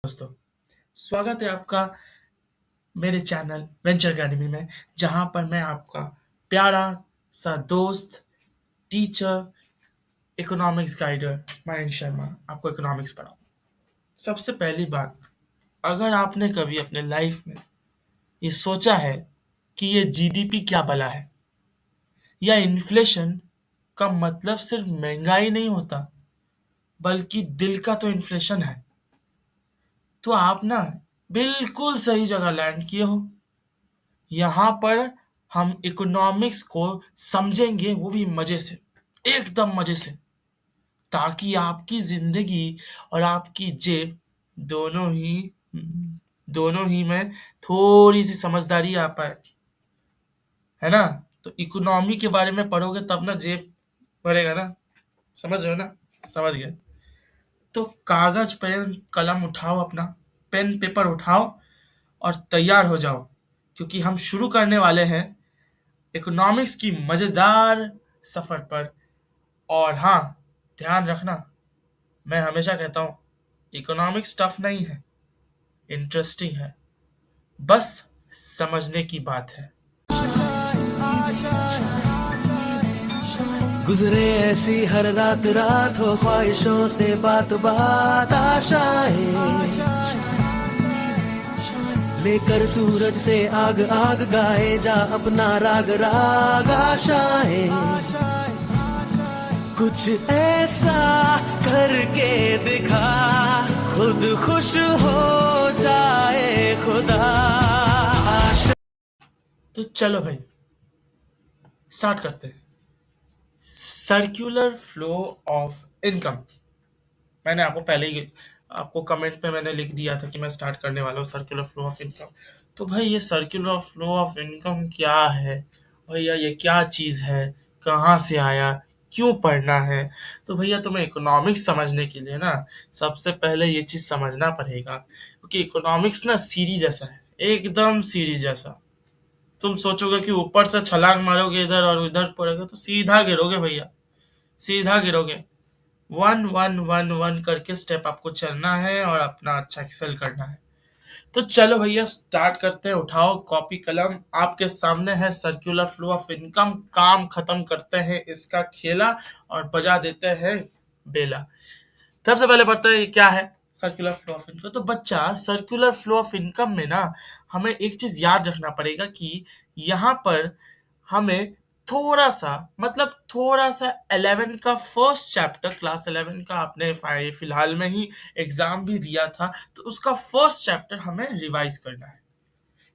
दोस्तों, स्वागत है आपका मेरे चैनल वेंचर अकेडमी में, जहां पर मैं आपका प्यारा सा दोस्त, teacher, economics guider Mayank Sharma आपको इकोनॉमिक्स पढ़ाऊं। सबसे पहली बात, अगर आपने कभी अपने लाइफ में ये सोचा है कि ये जीडीपी क्या भला है या इन्फ्लेशन का मतलब सिर्फ महंगाई नहीं होता, बल्कि दिल का तो इन्फ्लेशन है, तो आप ना बिल्कुल सही जगह लैंड किए हो। यहाँ पर हम इकोनॉमिक्स को समझेंगे, वो भी मजे से, एकदम मजे से, ताकि आपकी जिंदगी और आपकी जेब दोनों ही दोनों ही में थोड़ी सी समझदारी आ पाए, है ना। तो इकोनॉमी के बारे में पढ़ोगे तब ना जेब भरेगा ना। समझ रहे हो ना? समझ गए। तो कागज पेन कलम उठाओ, अपना पेन पेपर उठाओ और तैयार हो जाओ, क्योंकि हम शुरू करने वाले हैं इकोनॉमिक्स की मजेदार सफर पर। और हाँ, ध्यान रखना, मैं हमेशा कहता हूँ इकोनॉमिक्स टफ नहीं है, इंटरेस्टिंग है, बस समझने की बात है। गुजरे ऐसी हर रात रात हो ख्वाहिशों से बात बात आशाएं लेकर सूरज से आग आग गाए जा अपना राग राग आशाएं कुछ ऐसा करके दिखा खुद खुश हो जाए खुदा। तो चलो भाई, स्टार्ट करते हैं। सर्कुलर फ्लो ऑफ इनकम, मैंने आपको पहले ही आपको कमेंट पे मैंने लिख दिया था कि मैं स्टार्ट करने वाला हूँ सर्कुलर फ्लो ऑफ इनकम। तो भाई, ये सर्कुलर फ्लो ऑफ इनकम क्या है भैया? ये क्या चीज है? कहाँ से आया? क्यों पढ़ना है? तो भैया, तुम्हें इकोनॉमिक्स समझने के लिए ना सबसे पहले ये चीज समझना पड़ेगा, क्योंकि इकोनॉमिक्स ना सीढ़ी जैसा है, एकदम सीढ़ी जैसा। तुम सोचोगे कि ऊपर से छलांग मारोगे इधर और उधर पड़ोगे तो सीधा गिरोगे भैया, सीधा गिरोगे। वन वन वन वन करके स्टेप आपको चलना है और अपना अच्छा एक्सेल करना है। तो चलो भैया, स्टार्ट करते हैं। उठाओ कॉपी कलम, आपके सामने है सर्कुलर फ्लो ऑफ इनकम। काम खत्म करते हैं इसका खेला और बजा देते हैं बेला। सबसे पहले पढ़ते हैं ये क्या है सर्कुलर फ्लो ऑफ इनकम। तो बच्चा, सर्कुलर फ्लो ऑफ इनकम में ना हमें एक चीज याद रखना पड़ेगा कि यहाँ पर हमें थोड़ा सा, मतलब थोड़ा सा 11 का फर्स्ट चैप्टर, क्लास 11 का आपने फिलहाल में ही एग्जाम भी दिया था, तो उसका फर्स्ट चैप्टर हमें रिवाइज करना है।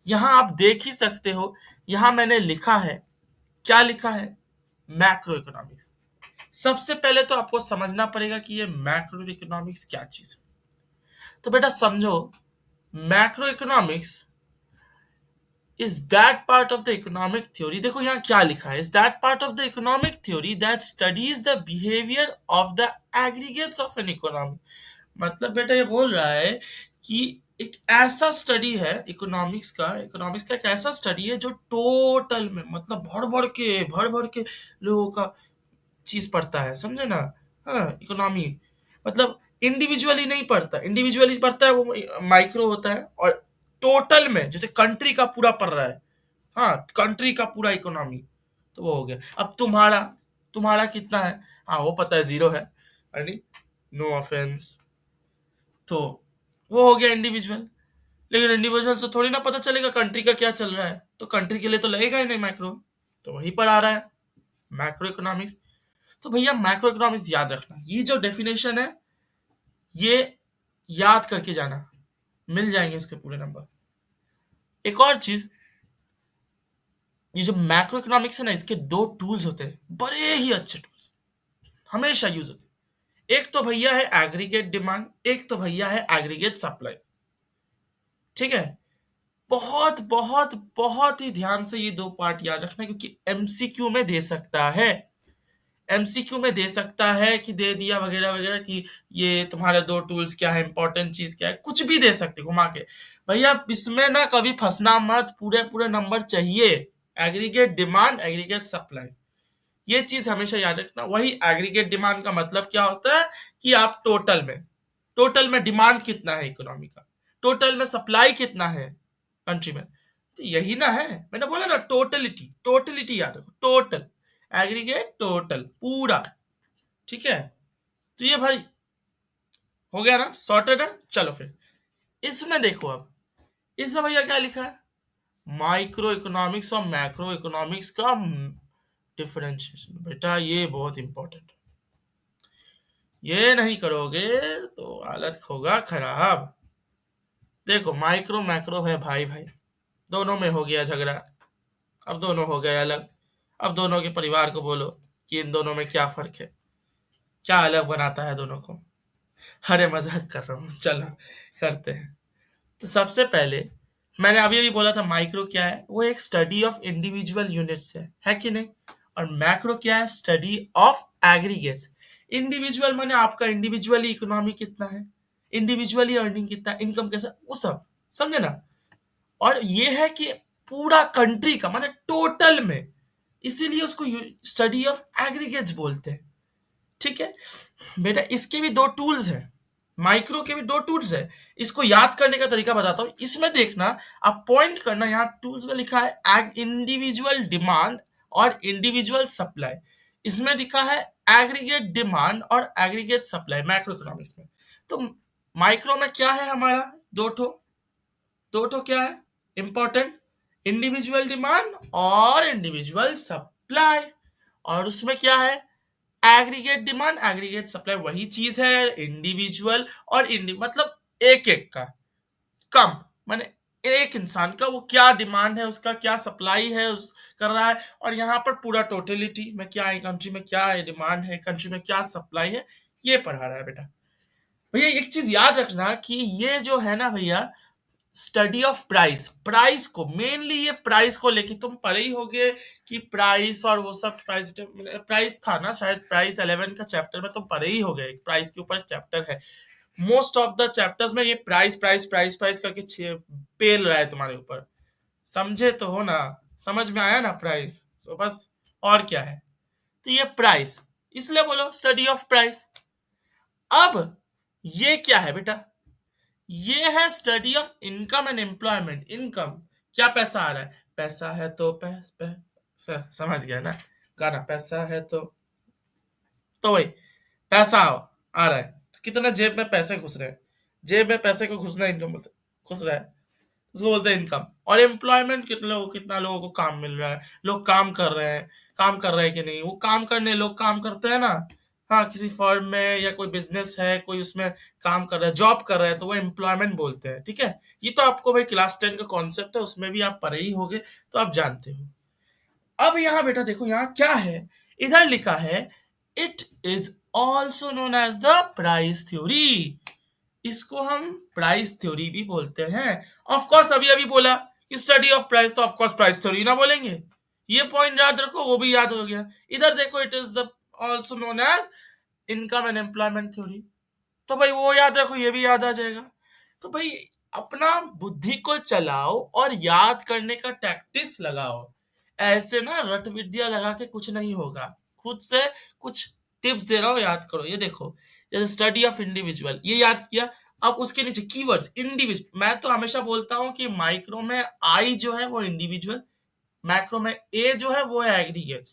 यहाँ आप देख ही सकते हो, यहाँ मैंने लिखा है, क्या लिखा है? Macro economics. सबसे पहले तो आपको समझना पड़ेगा कि ये मैक्रो इकोनॉमिक्स क्या चीज है। तो बेटा समझो, macro economics is that part of the economic theory, देखो यहाँ क्या लिखा है, is that part of the economic theory that studies the behavior of the aggregates of an economy। मतलब बेटा ये बोल रहा है कि एक ऐसा स्टडी है इकोनॉमिक्स का एक ऐसा स्टडी है जो टोटल में, मतलब भर भर के लोगों का चीज पढ़ता है, समझे ना। हाँ, इकोनॉमी मतलब इंडिविजुअली नहीं पढ़ता, इंडिविजुअली पढ़ता है वो माइक्रो होता है, और टोटल में जैसे कंट्री का पूरा पढ़ रहा है। हाँ, कंट्री का पूरा इकोनॉमी, तो वो हो गया। अब तुम्हारा तुम्हारा कितना है? हाँ, वो पता है, जीरो है, नो ऑफेंस। तो वो हो गया इंडिविजुअल। लेकिन इंडिविजुअल से थोड़ी ना पता चलेगा कंट्री का क्या चल रहा है, तो कंट्री के लिए तो लगेगा ही नहीं मैक्रो, तो वही पर आ रहा है मैक्रो इकोनॉमिक्स। तो भैया, मैक्रो इकोनॉमिक्स याद रखना, ये जो डेफिनेशन है ये याद करके जाना, मिल जाएंगे इसके पूरे नंबर। एक और चीज, ये जो मैक्रो इकोनॉमिक्स है ना, इसके दो टूल्स होते हैं, बड़े ही अच्छे टूल्स, हमेशा यूज होते हैं। एक तो भैया है एग्रीगेट डिमांड, एक तो भैया है एग्रीगेट सप्लाई। ठीक है, बहुत बहुत बहुत ही ध्यान से ये दो पार्ट याद रखना, क्योंकि एमसीक्यू में दे सकता है, एमसीक्यू में दे सकता है कि दे दिया वगैरह वगैरह कि ये तुम्हारे दो टूल्स क्या है, इंपॉर्टेंट चीज क्या है, कुछ भी दे सकते घुमा के। भैया इसमें ना कभी फंसना मत, पूरे पूरे नंबर चाहिए। एग्रीगेट डिमांड, एग्रीगेट सप्लाई, ये चीज हमेशा याद रखना। वही एग्रीगेट डिमांड का मतलब क्या होता है कि आप टोटल में, टोटल में डिमांड कितना है इकोनॉमी का, टोटल में सप्लाई कितना है कंट्री में, तो यही ना है। मैंने बोला ना टोटलिटी, टोटलिटी याद रखो, टोटल एग्रीगेट टोटल पूरा, ठीक है। तो ये भाई हो गया ना, सॉर्टेड है। चलो फिर इसमें देखो, अब इसमें भैया क्या लिखा है, माइक्रो इकोनॉमिक्स और मैक्रो इकोनॉमिक्स का डिफरेंशिएशन। बेटा ये बहुत इंपॉर्टेंट है, ये नहीं करोगे तो हालत होगा खराब। देखो माइक्रो मैक्रो है भाई भाई, दोनों में हो गया झगड़ा, अब दोनों हो गए अलग। अब दोनों के परिवार को बोलो कि इन दोनों में क्या फर्क है, क्या अलग बनाता है दोनों को। अरे मजाक कर रहा हूँ, चलो करते हैं। तो सबसे पहले मैंने अभी अभी बोला था माइक्रो क्या है, वो एक स्टडी ऑफ इंडिविजुअल यूनिट्स है कि नहीं। और मैक्रो क्या है, स्टडी ऑफ एग्रीगेट्स। इंडिविजुअल माने आपका इंडिविजुअली इकोनॉमी कितना है, इंडिविजुअली अर्निंग कितना, इनकम कैसा, वो सब समझे ना। और ये है कि पूरा कंट्री का माने टोटल में, इसीलिए उसको स्टडी ऑफ एग्रीगेट्स बोलते हैं, ठीक है। बेटा इसके भी दो टूल्स हैं, माइक्रो के भी दो टूल्स है। इसको याद करने का तरीका बताता हूँ, इसमें देखना, आप पॉइंट करना, यहाँ टूल्स में लिखा है इंडिविजुअल डिमांड और इंडिविजुअल सप्लाई। इसमें लिखा है एग्रीगेट डिमांड और एग्रीगेट सप्लाई मैक्रो इकोनॉमिक्स में। तो माइक्रो में क्या है हमारा, दो ठो क्या है इंपॉर्टेंट, इंडिविजुअल डिमांड और इंडिविजुअल सप्लाई। और उसमें क्या है, एग्रीगेट डिमांड एग्रीगेट सप्लाई, वही चीज है, इंडिविजुअल और मतलब एक एक का कम, माने एक इंसान का वो क्या डिमांड है, उसका क्या सप्लाई है, उस कर रहा है। और यहाँ पर पूरा टोटलिटी में क्या है, कंट्री में क्या है डिमांड है, कंट्री में क्या सप्लाई है, ये पढ़ा रहा है बेटा। भैया एक चीज याद रखना कि ये जो है ना भैया, स्टडी ऑफ प्राइस, प्राइस को मेनली, ये प्राइस को लेके तुम पढ़े ही होगे कि प्राइस और वो सब, प्राइस प्राइस था ना शायद, प्राइस 11 का चैप्टर में तुम पढ़े ही होगे, प्राइस के ऊपर चैप्टर है। मोस्ट ऑफ द चैप्टर्स में ये प्राइस प्राइस प्राइस प्राइस करके पेल रहा है तुम्हारे ऊपर, समझे तो हो ना, समझ में आया ना प्राइस, तो बस और क्या है। तो ये प्राइस, इसलिए बोलो स्टडी ऑफ प्राइस। अब ये क्या है बेटा, ये है study of income and employment. Income क्या, पैसा आ रहा है, पैसा है तो समझ गया ना गाना, पैसा है तो वही पैसा आ रहा है, तो कितना जेब में पैसे घुस रहे हैं, जेब में पैसे को घुसना इनकम बोलते, घुस रहा है उसको बोलते हैं इनकम। और एम्प्लॉयमेंट कितना लोगों को काम मिल रहा है, लोग काम कर रहे हैं, काम कर रहे हैं कि नहीं, वो काम करने लोग काम करते हैं ना। हाँ किसी फर्म में या कोई बिजनेस है, कोई उसमें काम कर रहा है, जॉब कर रहा है, तो वो एम्प्लॉयमेंट बोलते हैं, ठीक है। ये तो आपको भाई क्लास 10 का कॉन्सेप्ट है, उसमें भी आप पढ़े ही होगे, तो आप जानते हो। अब यहाँ बेटा देखो यहाँ क्या है, इधर लिखा है it is also known as the price theory. इसको हम प्राइस थ्योरी भी बोलते हैं। ऑफ कोर्स अभी अभी बोला कि स्टडी ऑफ प्राइस, तो ऑफ कोर्स प्राइस थ्योरी ना बोलेंगे, ये पॉइंट याद रखो, वो भी याद हो गया। इधर देखो it is the also known as income and employment theory, तो भाई वो याद रखो, ये भी याद आ जाएगा। तो भाई अपना बुद्धि को चलाओ और याद करने का टैक्टिस लगाओ, ऐसे ना रट विद्या लगा के कुछ नहीं होगा, खुद से कुछ टिप्स दे रहा हूँ, याद करो। ये देखो जैसे स्टडी ऑफ इंडिविजुअल, ये याद किया। अब उसके नीचे कीवर्ड्स इंडिविजुअल, मैं तो हमेशा बोलता हूँ कि माइक्रो में आई जो है वो इंडिविजुअल, मैक्रो में ए जो है वो है एग्रीगेट,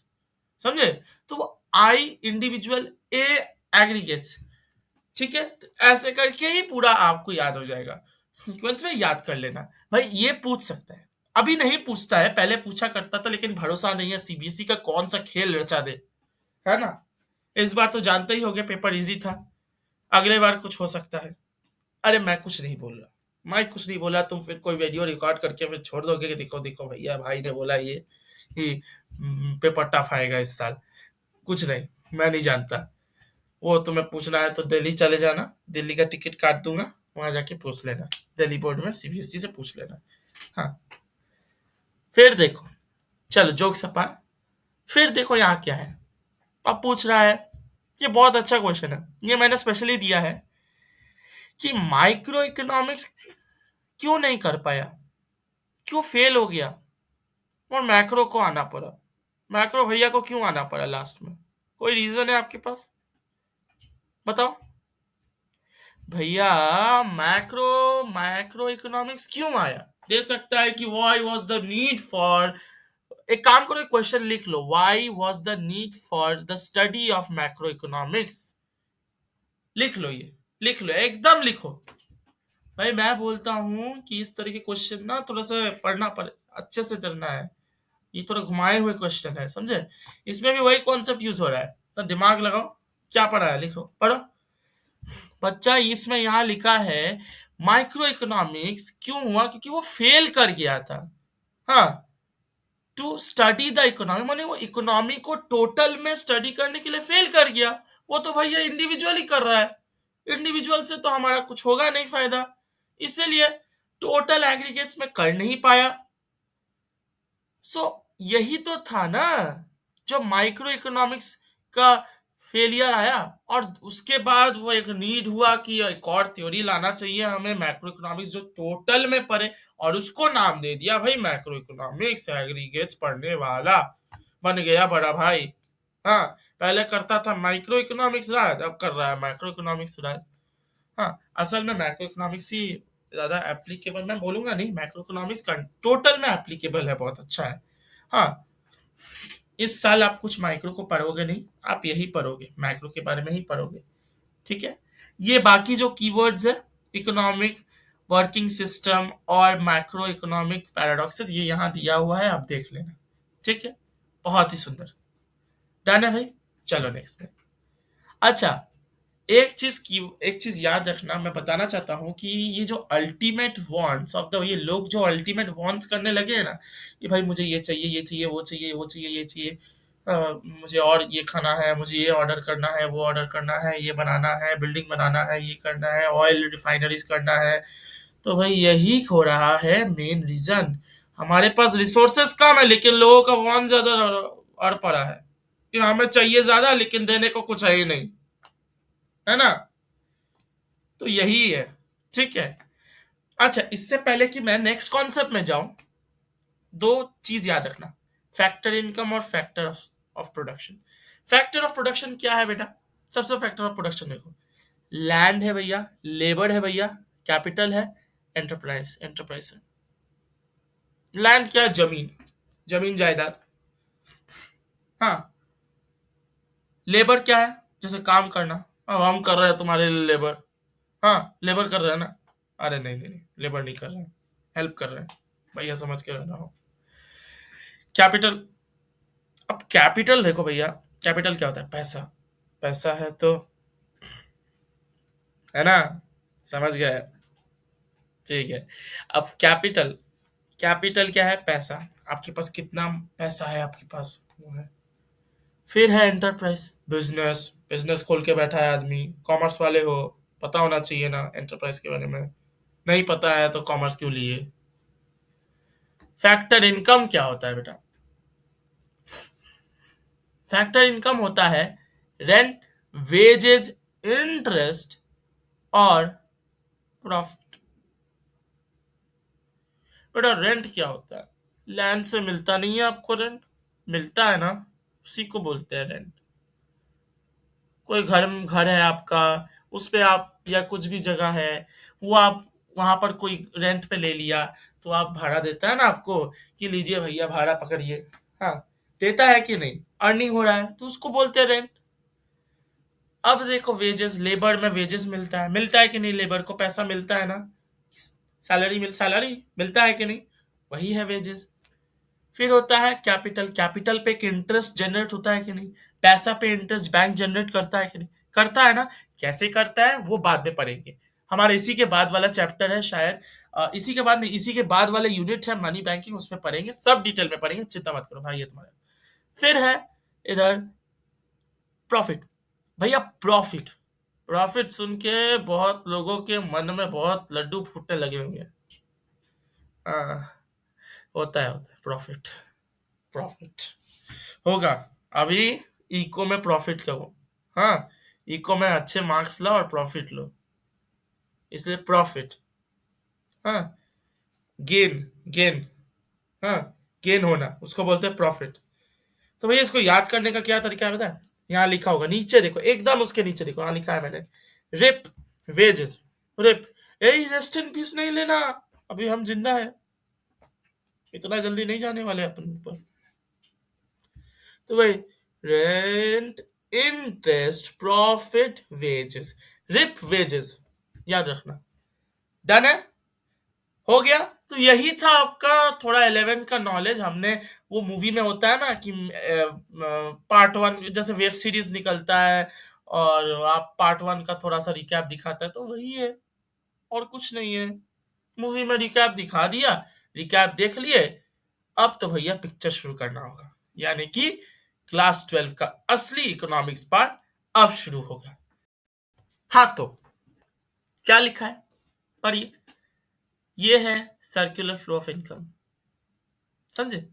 समझे। तो वो आई इंडिविजुअल, ए एग्रीगेट्स, ठीक है। तो ऐसे करके ही पूरा आपको याद हो जाएगा, सीक्वेंस में याद कर लेना। भाई ये पूछ सकता है, अभी नहीं पूछता है, पहले पूछा करता था, लेकिन भरोसा नहीं है सीबीएसई का कौन सा खेल रचा दे, है ना। इस बार तो जानते ही होगे पेपर इजी था, अगले बार कुछ हो सकता है। अरे मैं कुछ नहीं बोल रहा, मैं कुछ नहीं बोला, तुम फिर कोई वीडियो रिकॉर्ड करके फिर छोड़ दोगे कि देखो देखो भैया भाई ने बोला ये कि पेपर टफ आएगा इस साल। कुछ नहीं, मैं नहीं जानता। वो तुम्हें पूछना है तो दिल्ली चले जाना, दिल्ली का टिकट काट दूंगा, वहां जाके पूछ लेना, दिल्ली बोर्ड में सीबीएसई से पूछ लेना। हाँ फिर देखो, चलो जोक्स अपार्ट, फिर देखो यहाँ क्या है। अब पूछ रहा है, ये बहुत अच्छा क्वेश्चन है, ये मैंने स्पेशली दिया है कि माइक्रो इकोनॉमिक्स क्यों नहीं कर पाया, क्यों फेल हो गया और मैक्रो को आना पड़ा, मैक्रो भैया को क्यों आना पड़ा लास्ट में, कोई रीजन है आपके पास, बताओ। भैया मैक्रो इकोनॉमिक्स क्यों आया? दे सकता है कि why was the need for, एक काम करो, एक क्वेश्चन लिख लो, why was the need for the study of macroeconomics. लिख लो, ये लिख लो, एकदम लिखो। भाई मैं बोलता हूँ कि इस तरह के क्वेश्चन ना थोड़ा सा पढ़ना पड़े, अच्छे से करना है। ये थोड़ा घुमाए हुए क्वेश्चन है, समझे? इसमें भी वही कॉन्सेप्ट यूज हो रहा है, तो दिमाग लगाओ। क्या पढ़ा है, लिखो, पढ़ो। बच्चा इसमें यहाँ लिखा है माइक्रो इकोनॉमिक्स क्यों हुआ, क्योंकि वो फेल कर गया था। हाँ, टू स्टडी द इकोनॉमी, माने वो इकोनॉमी को टोटल में स्टडी करने के लिए फेल कर गया। वो तो भैया इंडिविजुअली कर रहा है, इंडिविजुअल से तो हमारा कुछ होगा नहीं फायदा, इसीलिए टोटल एग्रीगेट्स में कर नहीं पाया। सो यही तो था ना, जो माइक्रो इकोनॉमिक्स का फेलियर आया, और उसके बाद वो एक नीड हुआ कि एक और थ्योरी लाना चाहिए हमें मैक्रो इकोनॉमिक्स जो टोटल में पढ़े, और उसको नाम दे दिया भाई मैक्रो इकोनॉमिक्स, एग्रीगेट्स पढ़ने वाला बन गया बड़ा भाई। हाँ, पहले करता था माइक्रो इकोनॉमिक्स राज, अब कर रहा है मैक्रो इकोनॉमिक्स राज। हाँ, असल में मैक्रो इकोनॉमिक्स ही ज्यादा एप्लीकेबल, मैं बोलूंगा नहीं, मैक्रो इकोनॉमिक्स का टोटल में एप्लीकेबल है, बहुत अच्छा है। हाँ, इस साल आप कुछ माइक्रो को पढ़ोगे नहीं, आप यही पढ़ोगे, मैक्रो के बारे में ही पढ़ोगे, ठीक है? ये बाकी जो कीवर्ड्स है, इकोनॉमिक वर्किंग सिस्टम और मैक्रो इकोनॉमिक पैराडॉक्सेस, ये यहाँ दिया हुआ है, आप देख लेना, ठीक है? बहुत ही सुंदर। डन है भाई, चलो नेक्स्ट में। अच्छा, एक चीज याद रखना, मैं बताना चाहता हूँ कि ये जो अल्टीमेट वांट्स ऑफ द, ये लोग जो अल्टीमेट वांट्स करने लगे हैं ना, कि भाई मुझे ये चाहिए, ये चाहिए, वो चाहिए, वो चाहिए, ये चाहिए, मुझे और ये खाना है, मुझे ये ऑर्डर करना है, वो ऑर्डर करना है, ये बनाना है, बिल्डिंग बनाना है, ये करना है, ऑयल रिफाइनरीज करना है। तो भाई यही हो रहा है मेन रीजन, हमारे पास रिसोर्सेस कम है लेकिन लोगों का वांट ज्यादा अड़ पड़ा है, कि हमें चाहिए ज्यादा लेकिन देने को कुछ है ही नहीं, है ना? तो यही है, ठीक है? अच्छा, इससे पहले कि मैं नेक्स्ट कॉन्सेप्ट में जाऊं, दो चीज याद रखना, फैक्टर इनकम और factor of production. Factor of production क्या है बेटा? सबसे फैक्टर ऑफ प्रोडक्शन देखो, लैंड है भैया, लेबर है भैया, कैपिटल है, एंटरप्राइज है। लैंड क्या है? जमीन, जमीन जायदाद। हाँ, लेबर क्या है? जैसे काम करना, अब हम कर रहे हैं तुम्हारे लिए लेबर। हाँ, लेबर कर रहे हैं ना? अरे नहीं नहीं नहीं, लेबर नहीं कर रहे हैं, हेल्प कर रहे हैं, भैया समझ के रहना हो। कैपिटल, अब कैपिटल देखो भैया, कैपिटल क्या होता है? पैसा, पैसा है तो, है ना? समझ गए, ठीक है। अब कैपिटल, कैपिटल क्या है? पैसा। आपके पास कितना पैसा है, आपके पास वो है। फिर है एंटरप्राइज, बिजनेस, बिजनेस खोल के बैठा है आदमी, कॉमर्स वाले हो, पता होना चाहिए ना एंटरप्राइज के बारे में, नहीं पता है तो कॉमर्स क्यों लिए? फैक्टर इनकम क्या होता है बेटा? फैक्टर इनकम होता है रेंट, वेजेस, इंटरेस्ट और प्रॉफिट। बेटा रेंट क्या होता है? लैंड से मिलता नहीं है आपको रेंट, मिलता है ना, उसी को बोलते हैं रेंट। कोई घर घर है आपका, उस पे आप, या कुछ भी जगह है, वो आप वहां पर कोई रेंट पे ले लिया, तो आप भाड़ा देता है ना आपको, कि लीजिए भैया भाड़ा पकड़िए। हाँ, देता है कि नहीं? अर्निंग हो रहा है तो उसको बोलते हैं रेंट। अब देखो वेजेस, लेबर में वेजेस मिलता है कि नहीं? लेबर को पैसा मिलता है ना, सैलरी मिलता है कि नहीं? वही है वेजेस। फिर होता है कैपिटल, कैपिटल पे एक इंटरेस्ट जनरेट होता है कि नहीं? पैसा पे इंटरेस्ट बैंक जनरेट करता है कि नहीं? करता है ना? कैसे करता है वो बाद में पढ़ेंगे, हमारे इसी के बाद वाला चैप्टर है शायद, इसी के बाद नहीं, इसी के बाद वाला यूनिट है मनी बैंकिंग, उसमें पढ़ेंगे, सब डिटेल में पढ़ेंगे, चिंता मत करो भाई, ये तुम्हारा। फिर है इधर प्रॉफिट। भैया प्रॉफिट, प्रॉफिट सुन के बहुत लोगों के मन में बहुत लड्डू फूटने लगे होंगे। हाँ, होता है प्रॉफिट, प्रॉफिट होगा। अभी इको में प्रॉफिट करो, हाँ, इको में अच्छे मार्क्स लो और प्रॉफिट लो, इसलिए प्रॉफिट। हाँ, गेन, गेन, हाँ, गेन होना, उसको बोलते हैं प्रॉफिट। तो भैया इसको याद करने का क्या तरीका है पता है? यहाँ लिखा होगा नीचे देखो, एकदम उसके नीचे देखो, यहाँ लिखा है मैंने, रिप वेजेस, रिप, यही रेस्ट इन पीस नहीं लेना, अभी हम जिंदा है, इतना जल्दी नहीं जाने वाले अपन ऊपर। तो भाई rent, interest, profit, wages, rip, wages, याद रखना। डन है, हो गया। तो यही था आपका थोड़ा 11 का नॉलेज। हमने वो मूवी में होता है ना कि पार्ट वन जैसे वेब सीरीज निकलता है और आप पार्ट वन का थोड़ा सा रिकैप दिखाता है, तो वही है और कुछ नहीं है। मूवी में रिकैप दिखा दिया, रिकैप देख लिए, अब तो भैया पिक्चर शुरू करना होगा, यानी कि क्लास 12 का असली इकोनॉमिक्स पार्ट अब शुरू होगा। हाँ, तो क्या लिखा है पढ़िए। ये है सर्कुलर फ्लो ऑफ इनकम, समझे?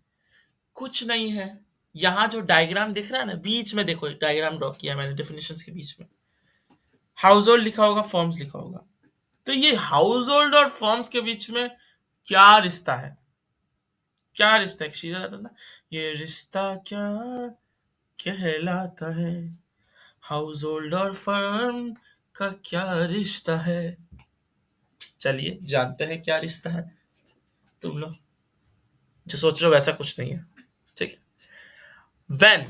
कुछ नहीं है। यहाँ जो डायग्राम दिख रहा है ना, बीच में देखो एक डायग्राम ड्रॉ किया मैंने डेफिनेशंस के बीच में। हाउस होल्ड लिखा होगा, फॉर्म्स लिखा होगा। तो ये हाउस होल्ड और फॉर्म्स के बीच में क्या रिश्ता है? क्या रिश्ता है? एक सीधा जाता ना, ये रिश्ता क्या कहलाता है, हाउस होल्ड और फर्म का क्या रिश्ता है? चलिए जानते हैं क्या रिश्ता है। तुम लोग जो सोच रहे हो वैसा कुछ नहीं है, ठीक है। व्हेन,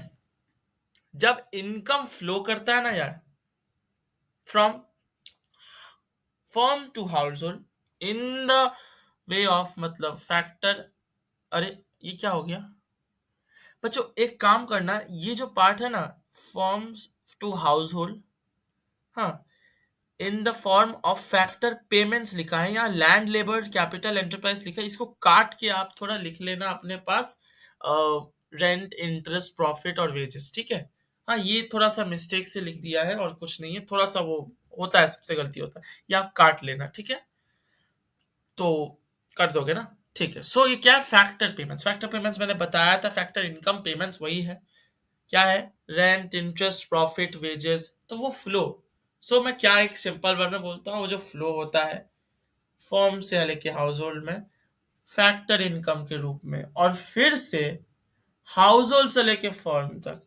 जब इनकम फ्लो करता है ना यार, from firm to household in the way of मतलब फैक्टर, अरे ये क्या हो गया बच्चों, एक काम करना, ये जो पार्ट है ना, फर्म्स टू हाउस होल्ड, हाँ, in the form of factor payments लिखा है, यहाँ लैंड लेबर कैपिटल एंटरप्राइज लिखा है, इसको काट के आप थोड़ा लिख लेना अपने पास, रेंट, इंटरेस्ट, प्रॉफिट और वेजेस, ठीक है। हाँ, ये थोड़ा सा मिस्टेक से लिख दिया है और कुछ नहीं है, थोड़ा सा वो होता है, सबसे गलती होता है, ये आप काट लेना, ठीक है। तो कर दोगे ना, ठीक है। सो ये क्या है? Factor payments. फैक्टर पेमेंट्स मैंने बताया था, फैक्टर इनकम पेमेंट्स वही है। क्या है? रेंट, इंटरेस्ट, प्रॉफिट, वेजेस, तो वो फ्लो। सो मैं क्या एक सिंपल वर्ड में बोलता हूँ, वो जो फ्लो होता है फर्म से लेके हाउस होल्ड में फैक्टर इनकम के रूप में, और फिर से हाउस होल्ड से लेके फर्म तक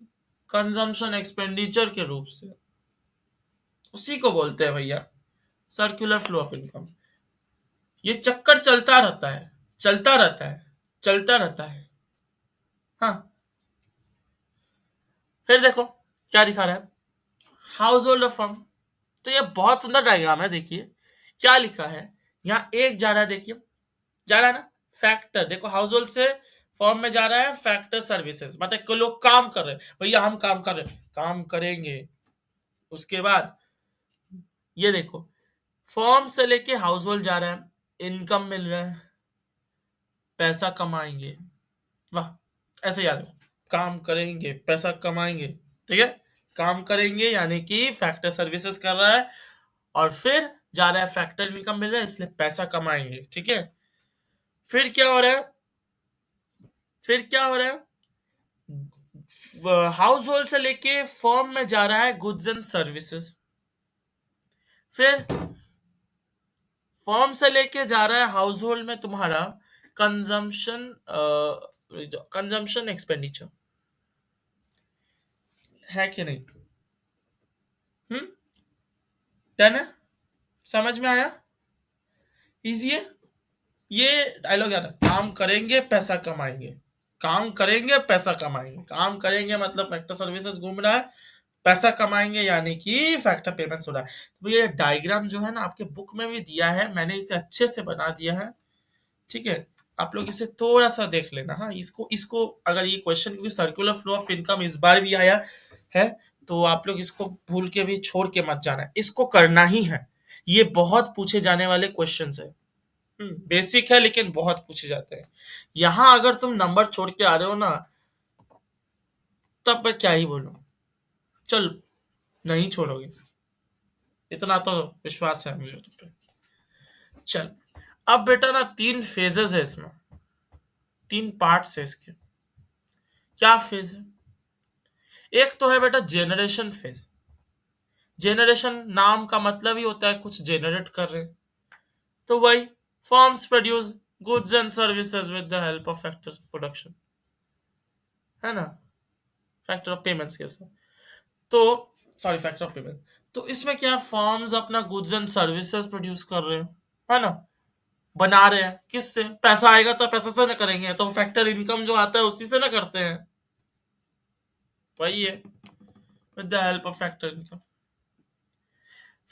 कंजम्पशन एक्सपेंडिचर के रूप से, उसी को बोलते हैं भैया सर्कुलर फ्लो ऑफ इनकम। ये चक्कर चलता रहता है, चलता रहता है, चलता रहता है। हाँ, फिर देखो क्या दिखा रहा है, हाउस होल्ड ऑफ फर्म। तो ये बहुत सुंदर डायग्राम है, देखिए क्या लिखा है। यहाँ एक जा रहा है, देखिए जा रहा है ना, फैक्टर, देखो हाउस होल्ड से फर्म में जा रहा है फैक्टर सर्विसेज, मतलब कोई लोग काम कर रहे हैं, भैया हम काम कर रहे हैं, काम करेंगे। उसके बाद ये देखो, फर्म से लेके हाउस होल्ड जा रहा है, इनकम मिल रहा है, पैसा कमाएंगे, वाह, ऐसे याद रखो, काम करेंगे पैसा कमाएंगे, ठीक है। काम करेंगे यानी कि फैक्टर सर्विसेज कर रहा है, और फिर जा रहा है फैक्टर इनकम मिल रहा है, इसलिए पैसा कमाएंगे, ठीक है। फिर क्या हो रहा है, फिर क्या हो रहा है, हाउस होल्ड से लेके फर्म में जा रहा है गुड्स एंड सर्विसेज, फिर फर्म से लेके जा रहा है हाउस होल्ड में तुम्हारा कंजम्पशन, कंजम्पशन एक्सपेंडिचर, है कि नहीं? हम्म, डन है, समझ में आया, इजी है। ये डायलॉग याद है, काम करेंगे पैसा कमाएंगे, काम करेंगे पैसा कमाएंगे, काम करेंगे मतलब फैक्टर सर्विसेज घूम रहा है, पैसा कमाएंगे यानी कि फैक्टर पेमेंट्स हो रहा है। तो ये डायग्राम जो है ना आपके बुक में भी दिया है, मैंने इसे अच्छे से बना दिया है, ठीक है। आप लोग इसे थोड़ा सा देख लेना। हाँ, इसको इसको अगर ये क्वेश्चन, क्योंकि सर्कुलर फ्लो ऑफ इनकम इस बार भी आया है, तो आप लोग इसको भूल के भी छोड़ के मत जाना, इसको करना ही है। ये बहुत पूछे जाने वाले क्वेश्चंस है, बेसिक है लेकिन बहुत पूछे जाते हैं। यहाँ अगर तुम नंबर छोड़ के आ रहे हो ना, तब मैं क्या ही बोलूं, चल नहीं छोड़ोगे, इतना तो विश्वास है मुझे तुम पे। चल, अब बेटा ना 3 फेजेस है इसमें, 3 पार्ट्स है इसके। क्या फेज है? एक तो है बेटा जेनरेशन फेज। जेनरेशन नाम का मतलब ही होता है कुछ जेनरेट कर रहे हैं, तो वही firms produce goods and services with the help of factors of production, है ना, फैक्टर ऑफ पेमेंट्स के साथ। तो सॉरी, फैक्टर ऑफ पेमेंट। तो इसमें क्या फर्म्स अपना गुड्स एंड सर्विसेज प्रोड्यूस कर रहे हैं, है ना, बना रहे हैं, किससे? पैसा आएगा तो पैसा से ना करेंगे, तो फैक्टर इनकम जो आता है उसी से ना करते हैं, वही है, with the help of factor income.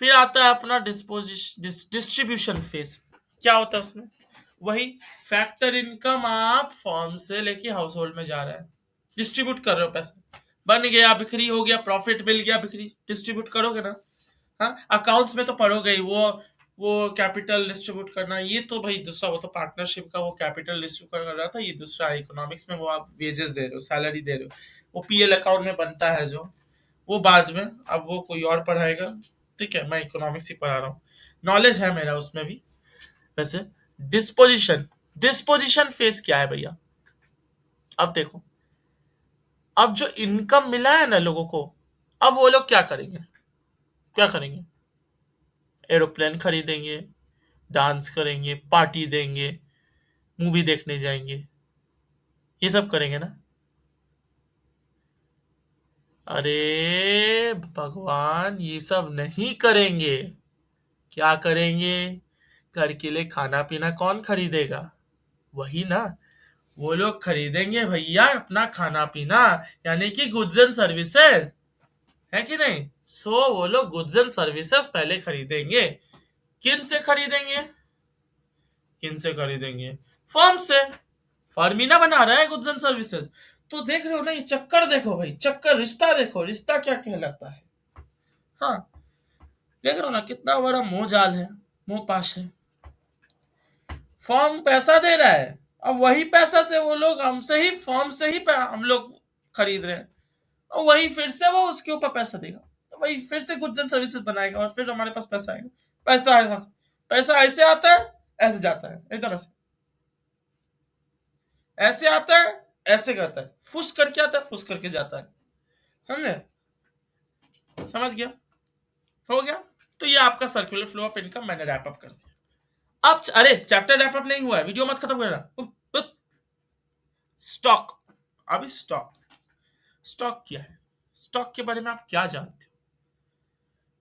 फिर आता है अपना डिस्ट्रीब्यूशन फेज। क्या होता है उसमें? वही फैक्टर इनकम आप फॉर्म से लेके हाउस होल्ड में जा रहा है, डिस्ट्रीब्यूट कर रहे हो पैसे, बन गया, बिक्री हो गया, प्रॉफिट मिल गया, बिक्री डिस्ट्रीब्यूट करोगे ना। हाँ, अकाउंट्स में तो पढ़ोगे ही, वो कैपिटल डिस्ट्रीब्यूट करना, ये तो भाई दूसरा, वो तो पार्टनरशिप का वो कैपिटल डिस्ट्रीब्यूट कर रहा था, ये दूसरा इकोनॉमिक्स में वो आप वेजेस दे रहे हो, सैलरी दे रहे हो, वो पीएल अकाउंट में बनता है जो, वो बाद में, अब वो कोई और पढ़ाएगा, ठीक है, मैं इकोनॉमिक्स ही पढ़ा रहा हूँ, नॉलेज है मेरा उसमें भी। वैसे डिस्पोजिशन, डिस्पोजिशन फेज क्या है भैया? अब देखो, अब जो इनकम मिला है ना लोगों को, अब वो लोग क्या करेंगे? क्या करेंगे? एरोप्लेन खरीदेंगे, डांस करेंगे, पार्टी देंगे, मूवी देखने जाएंगे, ये सब करेंगे ना। अरे भगवान, ये सब नहीं करेंगे। क्या करेंगे? घर के लिए खाना पीना कौन खरीदेगा? वही ना, वो लोग खरीदेंगे भैया अपना खाना पीना, यानी कि गुड्स एंड सर्विसेज, है कि नहीं? सो वो लोग गुड्स एंड सर्विसेज पहले खरीदेंगे। किन से खरीदेंगे? किन से खरीदेंगे? फर्म से। फर्म ही ना बना रहा है गुड्स एंड सर्विसेज। तो देख रहे हो ना, ये चक्कर देखो भाई, चक्कर, रिश्ता देखो, रिश्ता क्या कहलाता है। हाँ, देख रहे हो ना कितना बड़ा मोह जाल है, मोह पाश है। फर्म पैसा दे रहा है, अब वही पैसा से वो लोग हमसे ही, फर्म से ही हम लोग खरीद रहे हैं, और वही फिर से वो उसके ऊपर पैसा देगा, तो वही फिर से गुड्स एंड सर्विसेज बनाएगा, और फिर हमारे पास पैसा आएगा। पैसा ऐसा, पैसा ऐसे आता है, ऐसे जाता है, एकदम ऐसे, ऐसे आता है, ऐसे करता है, फुस करके आता है, फुस करके जाता है। समझे? समझ गया? हो गया। तो ये आपका सर्कुलर फ्लो ऑफ इनकम मैंने रैप अप कर दिया। अब अरे चैप्टर रैप अप नहीं हुआ है, वीडियो मत खत्म करना। स्टॉक, अभी स्टॉक, स्टॉक क्या है? स्टॉक के बारे में आप क्या जानते हो?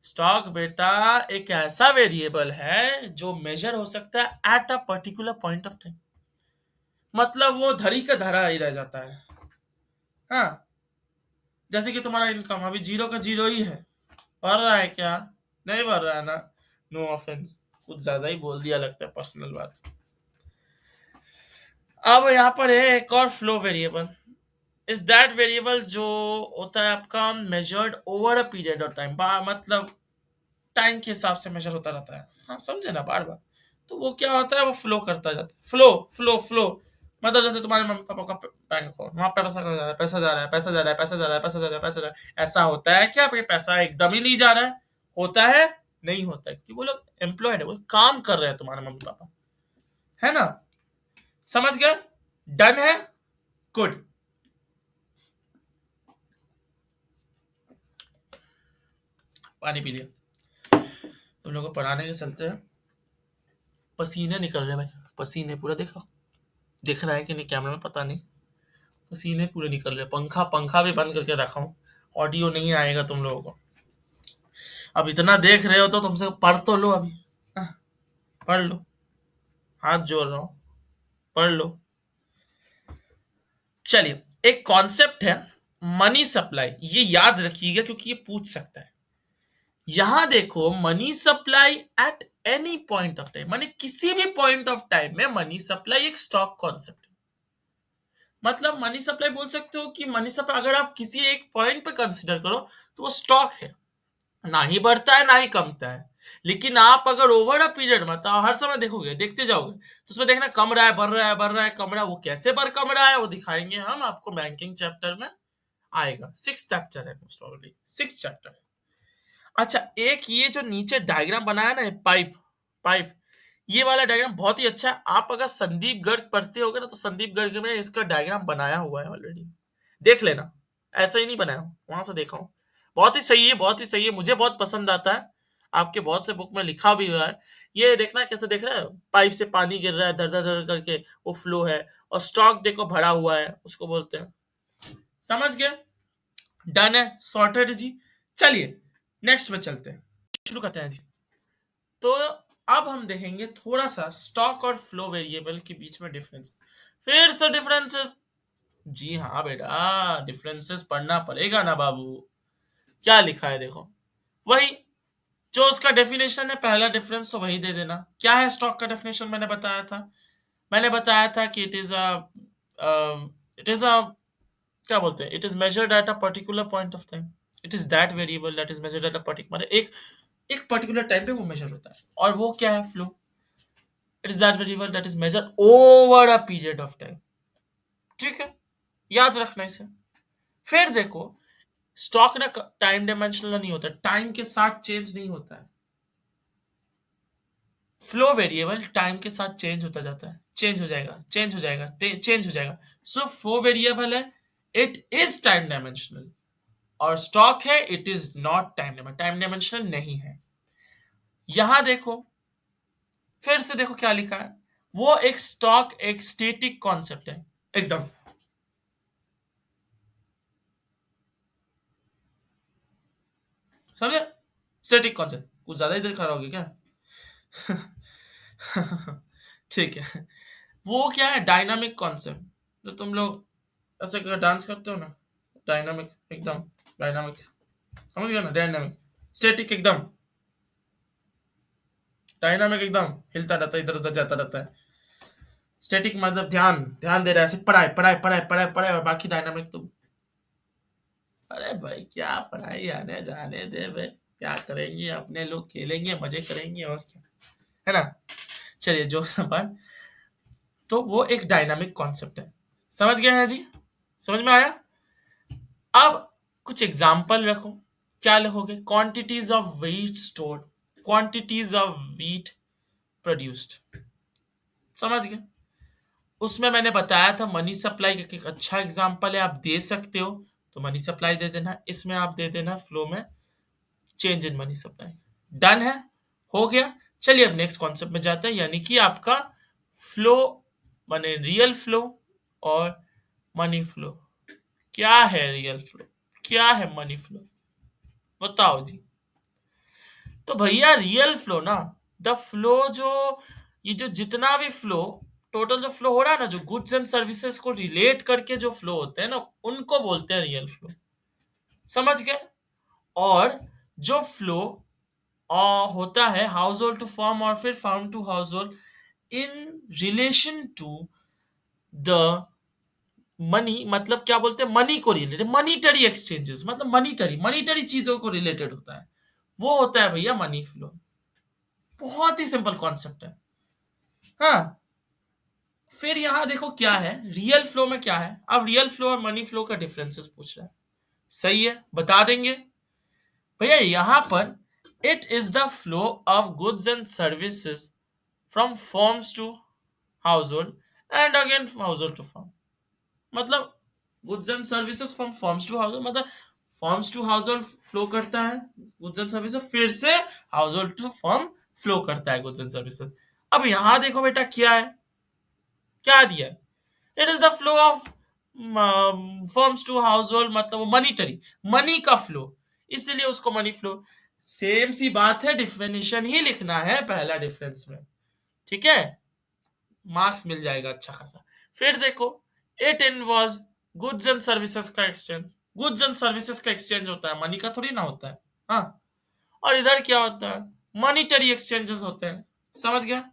स्टॉक बेटा एक ऐसा वेरिएबल है जो मेजर हो सकता है at a particular point of time, मतलब वो धरी का धरा ही रह जाता है। हाँ, जैसे कि तुम्हारा इनकम अभी जीरो का जीरो ही है, बढ़ रहा है क्या? नहीं बढ़ रहा है ना। नो ऑफेंस, कुछ ज्यादा ही बोल दिया लगता है, पर्सनल बात। अब यहाँ पर है एक और flow variable, is that variable जो होता है आपका measured over a period of time, मतलब टाइम के हिसाब से मेजर होता रहता है। हाँ, समझे ना बार बार। तो वो क्या होता है, वो फ्लो करता जाता है, फ्लो फ्लो फ्लो, मतलब जैसे तुम्हारे मम्मी पापा का बैंक अकाउंट, वहां पे पैसा जा रहा है, पैसा जा रहा है, पैसा जा रहा है, पैसा जा रहा है, पैसा जा रहा है, पैसा जा रहा है, ऐसा होता है क्या? पैसा एकदम ही नहीं जा रहा है, होता है, नहीं होता है, क्योंकि वो लोग एम्प्लॉयड है, वो काम कर रहे हैं तुम्हारे मम्मी पापा, है ना। समझ गए? डन है, गुड। पानी पी लिया। तुम लोग को पढ़ाने के चलते हैं पसीने निकल रहे हैं भाई, पसीने पूरा दिख रहा है कि नहीं कैमरा में पता नहीं, पसीने पूरे निकल रहे हैं। पंखा पंखा भी बंद करके रखा हूँ, ऑडियो नहीं आएगा तुम लोगों को। अब इतना देख रहे हो तो तुमसे पढ़ तो लो अभी, हाँ, पढ़ लो, हाथ जोड़ रहा हूँ, पढ़ लो। चलिए, एक कॉन्सेप्ट है मनी सप्लाई, ये याद रखिएगा क्योंकि ये पूछ सकता है। यहां देखो, money supply at any point of time, माने किसी भी पॉइंट ऑफ टाइम में मनी सप्लाई एक स्टॉक कॉन्सेप्ट है। मतलब मनी सप्लाई बोल सकते हो कि मनी सप्लाई अगर आप किसी एक पॉइंट पे कंसिडर करो तो वो स्टॉक है, ना ही बढ़ता है ना ही कमता है। लेकिन आप अगर ओवर अ पीरियड मतलब हर समय देखोगे, देखते जाओगे, तो उसमें देखना कम रहा है, बढ़ रहा है, बढ़ रहा है, कम रहा है, वो कैसे बढ़ कम रहा है वो दिखाएंगे हम आपको, बैंकिंग चैप्टर में आएगा, 6th चैप्टर है, मोस्ट प्रोबेबली 6th चैप्टर है। अच्छा, एक ये जो नीचे डायग्राम बनाया ना, पाइप पाइप, ये वाला डायग्राम बहुत ही अच्छा है। आप अगर संदीप गर्ग पढ़ते होगे ना, तो संदीप गर्ग में इसका डायग्राम बनाया हुआ है ऑलरेडी, देख लेना, ऐसा ही नहीं बनाया हूं, वहां से देखा हूं। बहुत ही सही है, बहुत ही सही है, मुझे बहुत पसंद आता है। आपके बहुत से बुक में लिखा भी हुआ है। ये देखना कैसे देख रहा है, पाइप से पानी गिर रहा है धर धर धर करके, वो फ्लो है, और स्टॉक देखो भरा हुआ है, उसको बोलते हैं। समझ गए? डन है, सॉर्टेड जी। चलिए नेक्स्ट में चलते हैं, शुरू करते हैं जी। तो अब हम देखेंगे थोड़ा सा स्टॉक और फ्लो वेरिएबल के बीच में डिफरेंस। फिर से डिफरेंसेस, जी हाँ बेटा, डिफरेंसेस पढ़ना पड़ेगा ना बाबू। क्या लिखा है देखो, वही जो उसका डेफिनेशन है, पहला डिफरेंस तो वही दे देना। क्या है स्टॉक का डेफिनेशन? मैंने बताया था कि इट इज अ क्या बोलते हैं, it is measured at a particular point of time. It is that variable that is measured at a particular, मतलब एक पर्टिकुलर टाइम पे वो मेजर होता है। और वो क्या है? Flow. It is that variable that is measured over a period of time. ठीक है, याद रखना इसे। फिर देखो, स्टॉक ना टाइम डायमेंशनल नहीं होता, टाइम के साथ चेंज नहीं होता है। फ्लो वेरिएबल टाइम के साथ चेंज होता जाता है, चेंज हो जाएगा, चेंज हो जाएगा, चेंज हो जाएगा। सो फ्लो वेरिएबल है, इट इज टाइम डायमेंशनल। और स्टॉक है, it is not time dimensional नहीं है। यहां देखो, फिर से देखो क्या लिखा है। वो एक स्टॉक एक स्टैटिक कॉन्सेप्ट है एकदम। समझे? स्टैटिक कॉन्सेप्ट कुछ ज्यादा ही देख रहा होगी क्या? ठीक है। वो क्या है? Dynamic concept. जो तुम लोग ऐसे डांस करते हो ना, डायनामिक एकदम, डायनामिक, समझ गया ना? डायनामिक, स्टैटिक एकदम, डायनामिक एकदम हिलता रहता है, इधर उधर जाता रहता है। स्टैटिक मतलब ध्यान ध्यान दे रहा है, सिर्फ पढ़ाई पढ़ाई पढ़ाई पढ़ाई पढ़ाई, और बाकी डायनामिक तो अरे भाई क्या पढ़ाई, आने जाने दे भाई, क्या करेंगे अपने लोग, खेलेंगे मजे करेंगे और क्या, है ना? चलिए जो बात, तो वो एक डायनामिक कॉन्सेप्ट है। समझ गए हैं जी? समझ में आया? अब कुछ एग्जाम्पल रखो। क्या लिखोगे? Quantities of wheat stored, quantities of wheat produced. समझ गए? उसमें मैंने बताया था मनी सप्लाई का एक अच्छा एग्जाम्पल है, आप दे सकते हो तो मनी सप्लाई दे देना, इसमें आप दे देना फ्लो में change in money supply. Done है, हो गया। चलिए अब नेक्स्ट कॉन्सेप्ट में जाते हैं, यानी कि आपका फ्लो, माने रियल फ्लो और मनी फ्लो। क्या है रियल फ्लो, क्या है मनी फ्लो, बताओ जी। तो भैया रियल फ्लो ना, द फ्लो जो, ये जो जितना भी फ्लो, टोटल जो फ्लो हो रहा है ना, जो गुड्स एंड सर्विसेज को रिलेट करके जो फ्लो होते हैं ना, उनको बोलते हैं रियल फ्लो। समझ गए? और जो फ्लो होता है हाउस होल्ड टू फर्म और फिर firm to household in relation to the money, मतलब क्या बोलते हैं, मनी को रिलेटेड, मनीटरी एक्सचेंजेस, मतलब मनीटरी चीजों को रिलेटेड होता है, वो होता है भैया मनी फ्लो। बहुत ही सिंपल कॉन्सेप्ट है। हाँ, फिर यहां देखो क्या है रियल फ्लो में, क्या है। अब रियल फ्लो और मनी फ्लो का डिफरेंसेस पूछ रहा है, सही है, बता देंगे भैया। यहां पर it is the flow of goods and services from firms to household and again household to firm. मतलब goods and services from firms to household, मतलब firms to household flow करता है goods and services, फिर से household to firm flow करता है goods and services. अब यहां देखो बेटा क्या है, क्या दिया है, it is the flow of firms to household, मतलब वो मनीटरी, मनी का फ्लो, इसलिए उसको मनी फ्लो। सेम सी बात है, डिफिनेशन ही लिखना है पहला डिफरेंस में, ठीक है, मार्क्स मिल जाएगा अच्छा खासा। फिर देखो, it involve goods and services का एक्सचेंज, गुड्स एंड सर्विसेज का एक्सचेंज होता है, मनी का थोड़ी ना होता है। हाँ, और इधर क्या होता है, मॉनिटरी एक्सचेंजेस होते हैं। समझ गया?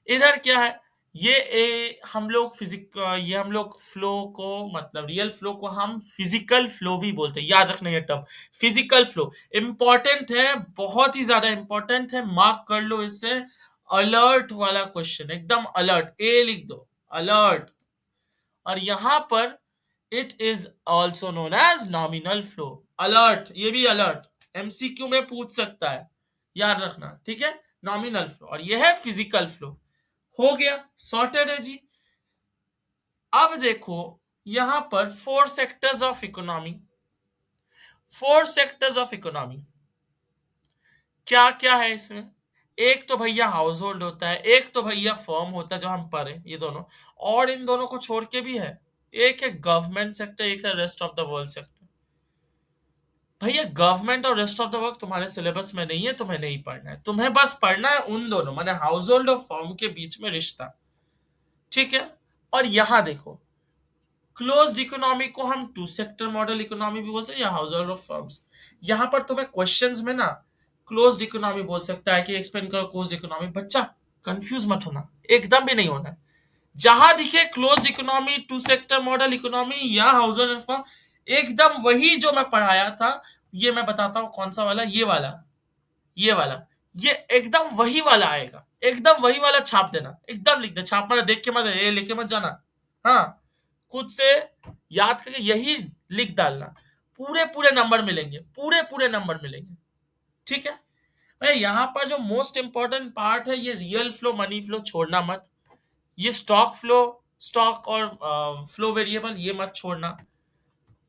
इधर क्या है, हम लोग ये हम लोग फ्लो को, मतलब रियल फ्लो को हम फिजिकल फ्लो भी बोलते हैं, याद रखना ये टर्म, फिजिकल फ्लो इंपॉर्टेंट है, बहुत ही ज्यादा इंपॉर्टेंट है, मार्क कर लो इसे। अलर्ट वाला क्वेश्चन, एकदम अलर्ट, ए लिख दो, अलर्ट। और यहां पर it is also known as nominal flow, alert, ये भी अलर्ट एमसीक्यू में पूछ सकता है, याद रखना, ठीक है। नॉमिनल फ्लो, और ये है फिजिकल फ्लो। हो गया, सॉर्टेड है जी। अब देखो यहां पर four sectors of economy, four sectors of economy क्या क्या है इसमें। एक तो भैया हाउस होल्ड होता है, एक तो भैया फर्म होता है जो हम पढ़े ये दोनों, और इन दोनों को छोड़ के भी है, एक है गवर्नमेंट सेक्टर, एक है rest of the world sector. भैया गवर्नमेंट और रेस्ट ऑफ द वर्क तुम्हारे सिलेबस में नहीं है, तुम्हें नहीं पढ़ना है, तुम्हें बस पढ़ना है उन दोनों माने हाउस होल्ड और फर्म के बीच में रिश्ता, ठीक है। और यहां देखो क्लोज्ड इकोनॉमी को हम टू सेक्टर मॉडल इकोनॉमी भी बोल सकते हैं या हाउस होल्ड ऑफ फर्म्स। यहां पर तुम्हें क्वेश्चंस में ना क्लोज्ड इकोनॉमी बोल सकता है कि एक्सप्लेन करो क्लोज्ड इकोनॉमी, बच्चा कंफ्यूज मत होना, एकदम भी नहीं होना। जहां दिखे closed economy, two sector model economy या हाउस होल्ड फर्म, एकदम वही जो मैं पढ़ाया था, ये मैं बताता हूं कौन सा वाला, ये वाला, ये एकदम वही वाला आएगा, एकदम वही वाला छाप देना, एकदम लिख दे, छाप मारा देख के मत, ये लेके मत जाना, हाँ खुद से याद करके यही लिख डालना, पूरे पूरे नंबर मिलेंगे, पूरे पूरे नंबर मिलेंगे, ठीक है। भाई यहाँ पर जो मोस्ट इंपॉर्टेंट पार्ट है ये रियल फ्लो मनी फ्लो छोड़ना मत, ये स्टॉक फ्लो, स्टॉक और फ्लो वेरिएबल ये मत छोड़ना,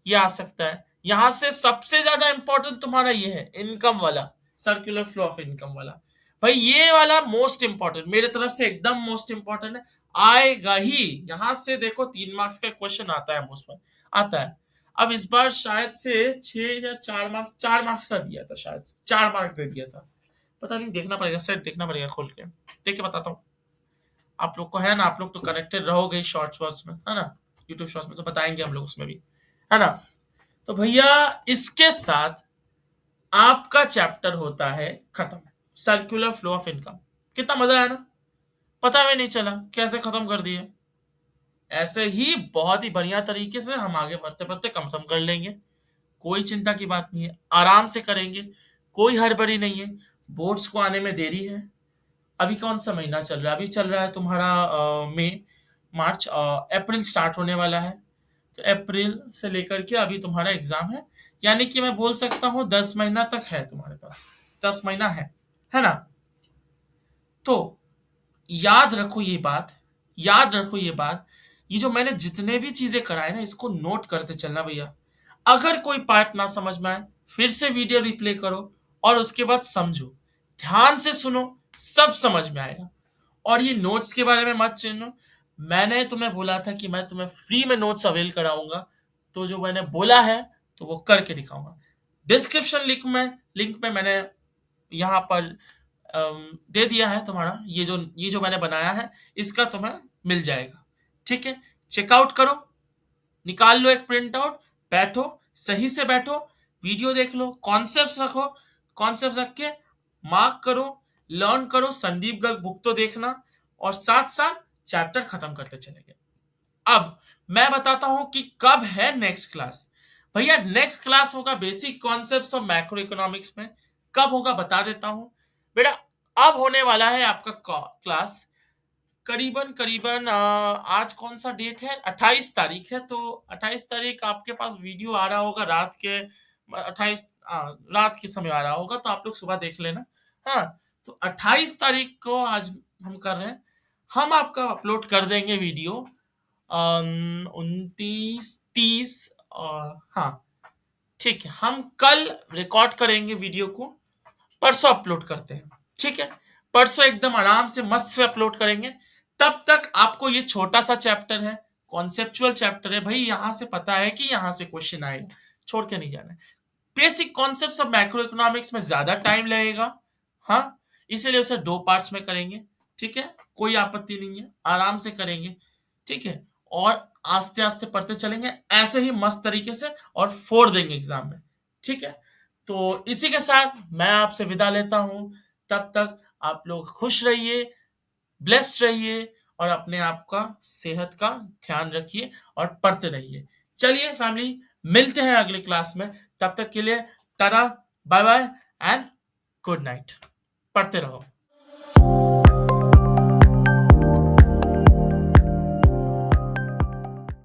ये आ सकता है। यहां से सबसे ज्यादा इंपॉर्टेंट तुम्हारा ये है इनकम वाला, सर्कुलर फ्लो ऑफ इनकम वाला, भाई ये वाला मोस्ट इंपॉर्टेंट मेरे तरफ से एकदम मोस्ट इंपॉर्टेंट है, आएगा ही। यहां से देखो 3 मार्क्स का क्वेश्चन आता है मोस्ट पर, आता है। अब इस बार शायद से 6 या 4 मार्क्स, 4 मार्क्स का दिया था, शायद 4 मार्क्स दे दिया था, पता नहीं, देखना पड़ेगा सेट, देखना पड़ेगा खोल के, देख के बताता हूँ। आप लोग को है ना, आप लोग तो कनेक्टेड रहोगे शॉर्ट्स वॉर्ट्स में, है ना, यूट्यूब शॉर्ट्स में तो बताएंगे हम लोग उसमें भी, है ना। तो भैया इसके साथ आपका चैप्टर होता है खत्म, सर्कुलर फ्लो ऑफ इनकम। कितना मजा आया ना, पता भी नहीं चला कैसे खत्म कर दिए। ऐसे ही बहुत ही बढ़िया तरीके से हम आगे बढ़ते बढ़ते खत्म कर लेंगे, कोई चिंता की बात नहीं है, आराम से करेंगे, कोई हड़बड़ी नहीं है। बोर्ड्स को आने में देरी है, अभी कौन सा महीना चल रहा है, अभी चल रहा है तुम्हारा मई, मार्च, अप्रैल स्टार्ट होने वाला है, तो अप्रैल से लेकर के अभी तुम्हारा एग्जाम है, यानी कि मैं बोल सकता हूँ 10 महीना तक है तुम्हारे पास, 10 महीना है ना। तो याद रखो ये बात, याद रखो ये बात, ये जो मैंने जितने भी चीजें कराए ना इसको नोट करते चलना भैया। अगर कोई पार्ट ना समझ में आए फिर से वीडियो रिप्ले करो और उसके बाद समझो, ध्यान से सुनो, सब समझ में आएगा। और ये नोट्स के बारे में मत सुनो, मैंने तुम्हें बोला था कि मैं तुम्हें फ्री में नोट्स अवेल कराऊंगा, तो जो मैंने बोला है तो वो करके दिखाऊंगा। डिस्क्रिप्शन लिंक में मैंने यहाँ पर दे दिया है तुम्हारा, ये जो मैंने बनाया है इसका तुम्हें मिल जाएगा, ठीक है। चेकआउट करो, निकाल लो एक प्रिंट आउट, बैठो, सही से बैठो, वीडियो देख लो, कॉन्सेप्ट रखो, कॉन्सेप्ट रख के मार्क करो, लर्न करो, संदीप गर्ग बुक तो देखना, और साथ साथ चैप्टर खत्म करते चलेंगे। अब मैं बताता हूं कि कब है नेक्स्ट क्लास। भैया नेक्स्ट क्लास होगा basic concepts of macro economics में, कब होगा बता देता हूं बेटा। अब होने वाला है आपका क्लास करीबन करीबन आज कौन सा डेट है, 28 तारीख है, तो 28 तारीख आपके पास वीडियो आ रहा होगा रात के 28, रात के समय आ रहा होगा, तो आप लोग सुबह देख लेना, हाँ। तो 28 तारीख को आज हम कर रहे हैं, हम आपका अपलोड कर देंगे वीडियो 29 30, हाँ ठीक है, हम कल रिकॉर्ड करेंगे वीडियो को, परसों अपलोड करते हैं, ठीक है। परसों एकदम आराम से मस्त से अपलोड करेंगे। तब तक आपको ये छोटा सा चैप्टर है, कॉन्सेप्चुअल चैप्टर है भाई, यहां से पता है कि यहां से क्वेश्चन आएगा, छोड़ के नहीं जाना है। Basic concepts of macro economics में ज्यादा टाइम लगेगा, हाँ, इसीलिए उसे 2 पार्ट्स में करेंगे, ठीक है, कोई आपत्ति नहीं है, आराम से करेंगे, ठीक है। और आस्ते आस्ते पढ़ते चलेंगे ऐसे ही मस्त तरीके से, और फोड़ देंगे एग्जाम में, ठीक है। तो इसी के साथ मैं आपसे विदा लेता हूं, तब तक आप लोग खुश रहिए, ब्लेस्ड रहिए, और अपने आप का सेहत का ध्यान रखिए और पढ़ते रहिए। चलिए फैमिली, मिलते हैं अगले क्लास में, तब तक के लिए tata, bye bye and good night, पढ़ते रहो।